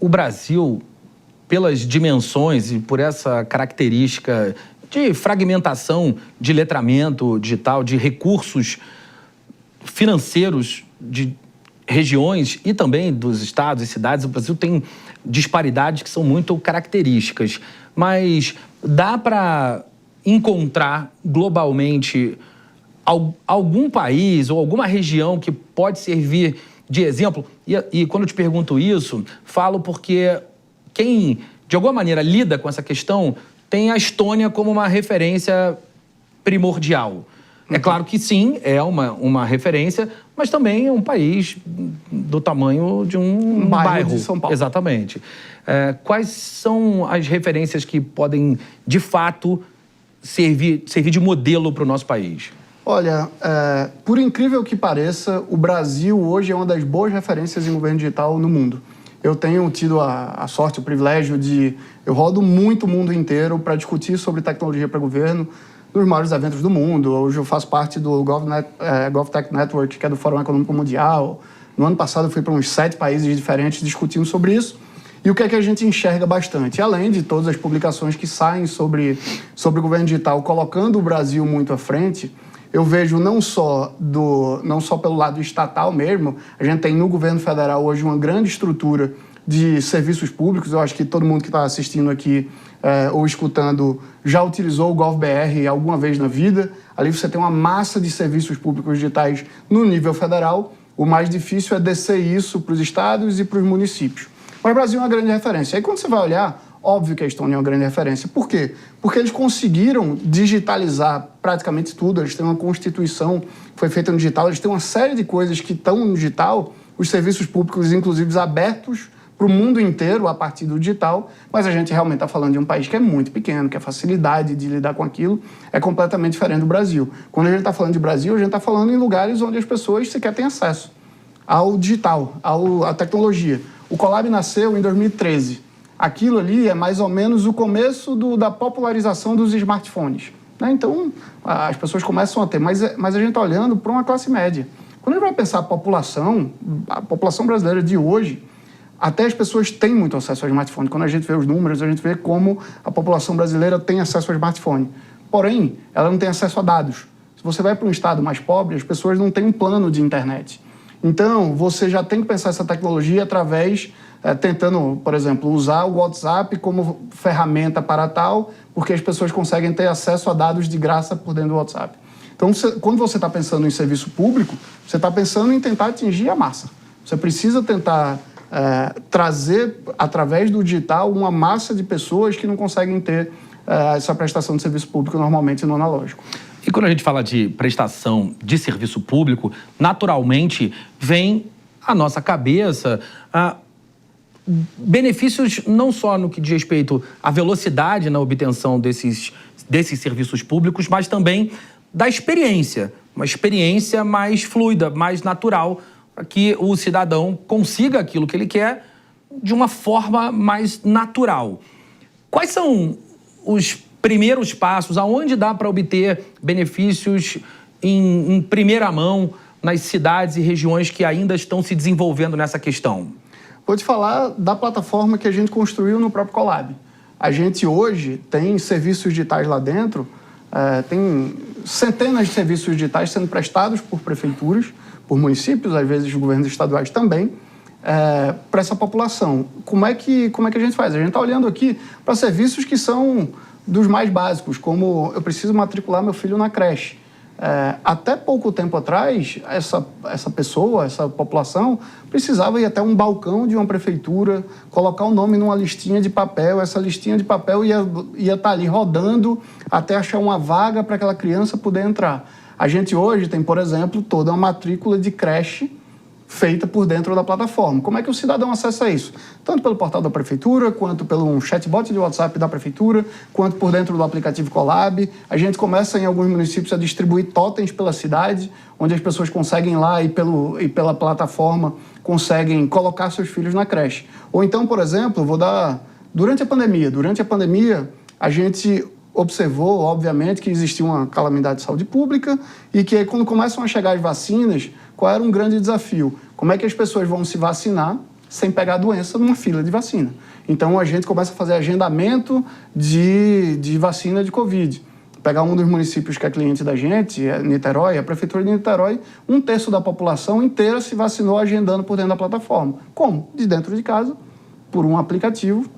o Brasil, pelas dimensões e por essa característica de fragmentação de letramento digital, de recursos financeiros de regiões e também dos estados e cidades, o Brasil tem disparidades que são muito características. Mas dá para encontrar globalmente algum país ou alguma região que pode servir de exemplo? E quando eu te pergunto isso, falo porque quem, de alguma maneira, lida com essa questão tem a Estônia como uma referência primordial. É claro que sim, é uma referência, mas também é um país do tamanho de um bairro de São Paulo. Exatamente. Quais são as referências que podem, de fato, servir de modelo para o nosso país? Olha, por incrível que pareça, o Brasil hoje é uma das boas referências em governo digital no mundo. Eu tenho tido a sorte, o privilégio de... Eu rodo muito o mundo inteiro para discutir sobre tecnologia para governo nos maiores eventos do mundo. Hoje eu faço parte do GovTech Network, que é do Fórum Econômico Mundial. No ano passado eu fui para uns 7 países diferentes discutindo sobre isso. E o que é que a gente enxerga bastante? Além de todas as publicações que saem sobre o governo digital, colocando o Brasil muito à frente, eu vejo não só pelo lado estatal mesmo, a gente tem no governo federal hoje uma grande estrutura de serviços públicos. Eu acho que todo mundo que está assistindo aqui ou escutando já utilizou o GovBR alguma vez na vida. Ali você tem uma massa de serviços públicos digitais no nível federal. O mais difícil é descer isso para os estados e para os municípios. Mas o Brasil é uma grande referência. Aí quando você vai olhar, óbvio que a Estônia é uma grande referência. Por quê? Porque eles conseguiram digitalizar praticamente tudo. Eles têm uma constituição que foi feita no digital. Eles têm uma série de coisas que estão no digital. Os serviços públicos, inclusive, abertos para o mundo inteiro a partir do digital. Mas a gente realmente está falando de um país que é muito pequeno, que a facilidade de lidar com aquilo é completamente diferente do Brasil. Quando a gente está falando de Brasil, a gente está falando em lugares onde as pessoas sequer têm acesso ao digital, à tecnologia. O Colab nasceu em 2013. Aquilo ali é mais ou menos o começo da popularização dos smartphones, né? Então, as pessoas começam a ter, mas a gente está olhando para uma classe média. Quando a gente vai pensar a população brasileira de hoje, até as pessoas têm muito acesso ao smartphone. Quando a gente vê os números, a gente vê como a população brasileira tem acesso ao smartphone. Porém, ela não tem acesso a dados. Se você vai para um estado mais pobre, as pessoas não têm um plano de internet. Então, você já tem que pensar essa tecnologia através, tentando, por exemplo, usar o WhatsApp como ferramenta para tal, porque as pessoas conseguem ter acesso a dados de graça por dentro do WhatsApp. Então, quando você está pensando em serviço público, você está pensando em tentar atingir a massa. Você precisa tentar trazer, através do digital, uma massa de pessoas que não conseguem ter essa prestação de serviço público normalmente no analógico. E quando a gente fala de prestação de serviço público, naturalmente vem à nossa cabeça benefícios não só no que diz respeito à velocidade na obtenção desses serviços públicos, mas também da experiência, uma experiência mais fluida, mais natural, para que o cidadão consiga aquilo que ele quer de uma forma mais natural. Quais são os primeiros passos, aonde dá para obter benefícios em primeira mão nas cidades e regiões que ainda estão se desenvolvendo nessa questão? Vou te falar da plataforma que a gente construiu no próprio Colab. A gente hoje tem serviços digitais lá dentro, tem centenas de serviços digitais sendo prestados por prefeituras, por municípios, às vezes governos estaduais também, para essa população. Como é que a gente faz? A gente está olhando aqui para serviços que são dos mais básicos, como eu preciso matricular meu filho na creche. Até pouco tempo atrás, essa pessoa, essa população, precisava ir até um balcão de uma prefeitura, colocar o nome numa listinha de papel. Essa listinha de papel ia estar ali rodando até achar uma vaga para aquela criança poder entrar. A gente hoje tem, por exemplo, toda uma matrícula de creche feita por dentro da plataforma. Como é que o cidadão acessa isso? Tanto pelo portal da prefeitura, quanto pelo um chatbot de WhatsApp da prefeitura, quanto por dentro do aplicativo Colab. A gente começa em alguns municípios a distribuir totens pela cidade, onde as pessoas conseguem lá e pela plataforma conseguem colocar seus filhos na creche. Ou então, por exemplo, durante a pandemia, a gente observou, obviamente, que existia uma calamidade de saúde pública e que quando começam a chegar as vacinas, qual era um grande desafio? Como é que as pessoas vão se vacinar sem pegar a doença numa fila de vacina. Então, a gente começa a fazer agendamento de vacina de Covid. Pegar um dos municípios que é cliente da gente, Niterói, a Prefeitura de Niterói, 1/3 da população inteira se vacinou agendando por dentro da plataforma. Como? De dentro de casa, por um aplicativo,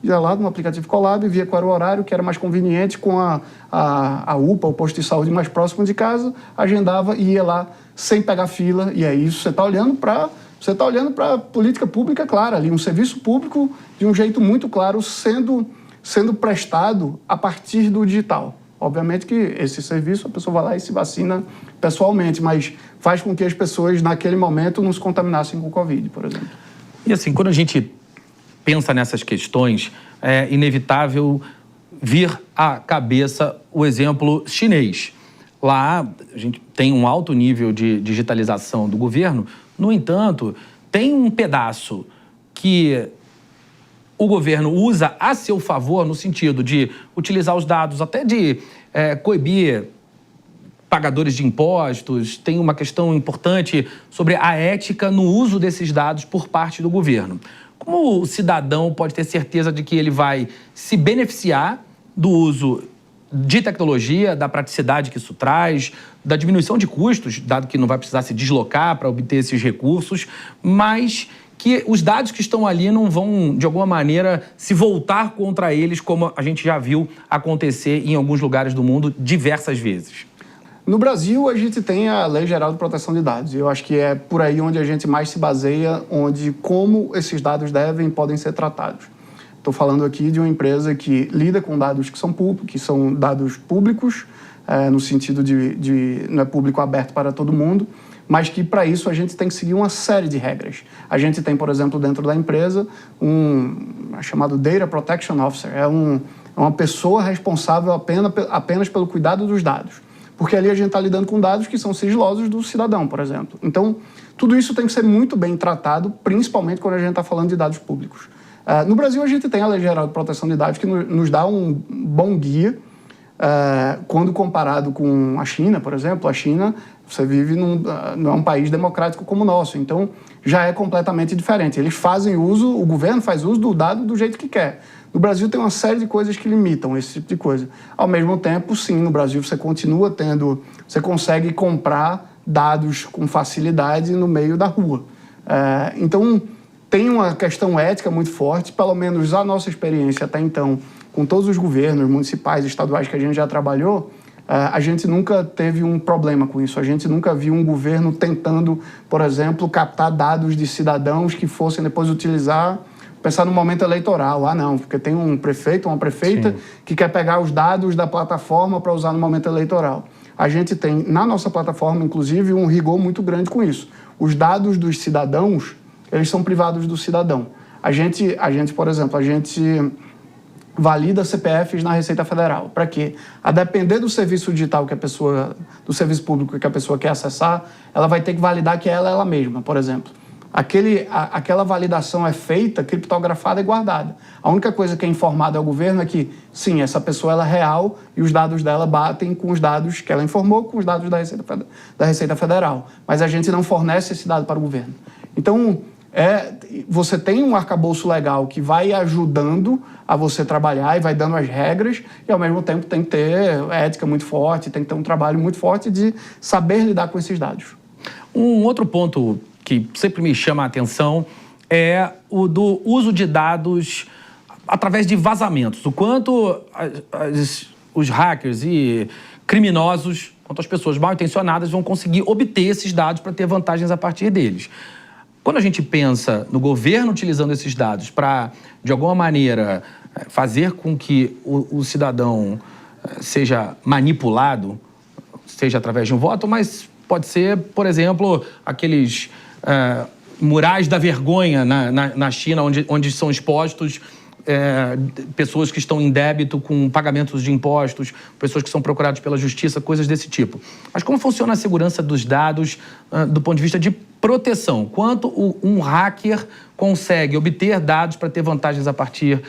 ia lá no aplicativo Colab, via qual era o horário que era mais conveniente com a UPA, o posto de saúde mais próximo de casa, agendava e ia lá sem pegar fila. E é isso, você está olhando para política pública clara ali, um serviço público de um jeito muito claro sendo prestado a partir do digital. Obviamente que esse serviço a pessoa vai lá e se vacina pessoalmente, mas faz com que as pessoas naquele momento não se contaminassem com o Covid, por exemplo. E assim, quando a gente pensa nessas questões, é inevitável vir à cabeça o exemplo chinês. Lá a gente tem um alto nível de digitalização do governo, no entanto, tem um pedaço que o governo usa a seu favor no sentido de utilizar os dados, até de coibir pagadores de impostos. Tem uma questão importante sobre a ética no uso desses dados por parte do governo. Como o cidadão pode ter certeza de que ele vai se beneficiar do uso de tecnologia, da praticidade que isso traz, da diminuição de custos, dado que não vai precisar se deslocar para obter esses recursos, mas que os dados que estão ali não vão, de alguma maneira, se voltar contra eles, como a gente já viu acontecer em alguns lugares do mundo diversas vezes? No Brasil, a gente tem a Lei Geral de Proteção de Dados. Eu acho que é por aí onde a gente mais se baseia, como esses dados podem ser tratados. Estou falando aqui de uma empresa que lida com dados que são dados públicos, no sentido de não é público aberto para todo mundo, mas que, para isso, a gente tem que seguir uma série de regras. A gente tem, por exemplo, dentro da empresa, chamado Data Protection Officer. É uma pessoa responsável apenas pelo cuidado dos dados. Porque ali a gente está lidando com dados que são sigilosos do cidadão, por exemplo. Então, tudo isso tem que ser muito bem tratado, principalmente quando a gente está falando de dados públicos. No Brasil, a gente tem a Lei Geral de Proteção de Dados que nos dá um bom guia, quando comparado com a China, por exemplo. A China, você vive não é um país democrático como o nosso, então já é completamente diferente. Eles fazem uso, o governo faz uso do dado do jeito que quer. No Brasil tem uma série de coisas que limitam esse tipo de coisa. Ao mesmo tempo, sim, no Brasil você consegue comprar dados com facilidade no meio da rua. Então, tem uma questão ética muito forte, pelo menos a nossa experiência até então, com todos os governos municipais e estaduais que a gente já trabalhou, a gente nunca teve um problema com isso. A gente nunca viu um governo tentando, por exemplo, captar dados de cidadãos que fossem depois pensar no momento eleitoral. Não, porque tem um prefeito, uma prefeita Sim. que quer pegar os dados da plataforma para usar no momento eleitoral. A gente tem, na nossa plataforma, inclusive, um rigor muito grande com isso. Os dados dos cidadãos, eles são privados do cidadão. A gente, por exemplo, valida CPFs na Receita Federal. Para quê? A depender do serviço digital do serviço público que a pessoa quer acessar, ela vai ter que validar que ela é ela mesma, por exemplo. Aquela validação é feita, criptografada e guardada. A única coisa que é informada ao governo é que, sim, essa pessoa ela é real e os dados dela batem com os dados que ela informou, com os dados da Receita Federal. Mas a gente não fornece esse dado para o governo. Então, você tem um arcabouço legal que vai ajudando a você trabalhar e vai dando as regras, e ao mesmo tempo tem que ter ética muito forte, tem que ter um trabalho muito forte de saber lidar com esses dados. Um outro ponto que sempre me chama a atenção é o do uso de dados através de vazamentos. O quanto os hackers e criminosos, quanto as pessoas mal intencionadas vão conseguir obter esses dados para ter vantagens a partir deles. Quando a gente pensa no governo utilizando esses dados para, de alguma maneira, fazer com que o cidadão seja manipulado, seja através de um voto, mas pode ser, por exemplo, aqueles murais da vergonha na China, onde são expostos pessoas que estão em débito com pagamentos de impostos, pessoas que são procuradas pela justiça, coisas desse tipo. Mas como funciona a segurança dos dados do ponto de vista de proteção? Quanto um hacker consegue obter dados para ter vantagens a partir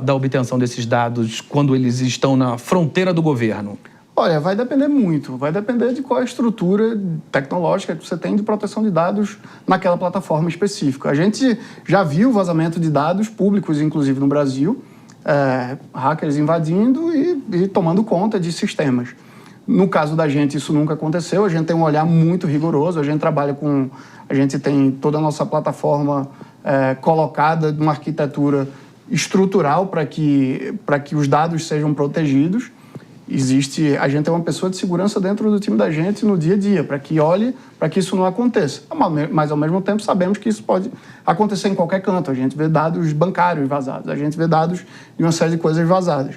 da obtenção desses dados quando eles estão na fronteira do governo? Olha, vai depender muito. Vai depender de qual é a estrutura tecnológica que você tem de proteção de dados naquela plataforma específica. A gente já viu vazamento de dados públicos, inclusive no Brasil, hackers invadindo e tomando conta de sistemas. No caso da gente, isso nunca aconteceu. A gente tem um olhar muito rigoroso. A gente tem toda a nossa plataforma colocada numa arquitetura estrutural para que os dados sejam protegidos. A gente tem uma pessoa de segurança dentro do time da gente no dia a dia, para que olhe, para que isso não aconteça. Mas, ao mesmo tempo, sabemos que isso pode acontecer em qualquer canto. A gente vê dados bancários vazados, a gente vê dados de uma série de coisas vazadas.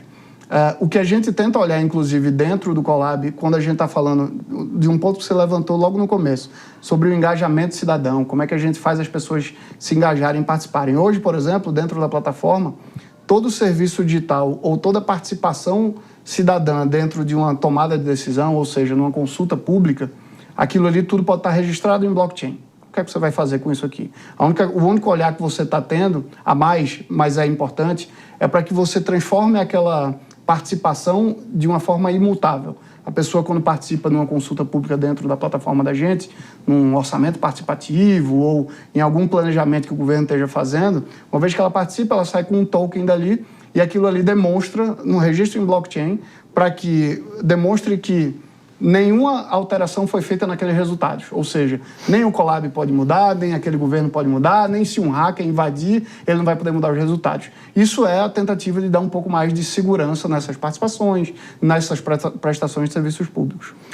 O que a gente tenta olhar, inclusive, dentro do Colab, quando a gente está falando de um ponto que você levantou logo no começo, sobre o engajamento cidadão, como é que a gente faz as pessoas se engajarem e participarem. Hoje, por exemplo, dentro da plataforma, todo serviço digital ou toda participação cidadã dentro de uma tomada de decisão, ou seja, numa consulta pública, aquilo ali tudo pode estar registrado em blockchain. O que é que você vai fazer com isso aqui? O único olhar que você está tendo, a mais, mas é importante, é para que você transforme aquela participação de uma forma imutável. A pessoa, quando participa de uma consulta pública dentro da plataforma da gente, num orçamento participativo ou em algum planejamento que o governo esteja fazendo, uma vez que ela participa, ela sai com um token dali e aquilo ali demonstra, no registro em blockchain, para que demonstre que nenhuma alteração foi feita naqueles resultados. Ou seja, nem o Colab pode mudar, nem aquele governo pode mudar, nem se um hacker invadir, ele não vai poder mudar os resultados. Isso é a tentativa de dar um pouco mais de segurança nessas participações, nessas prestações de serviços públicos.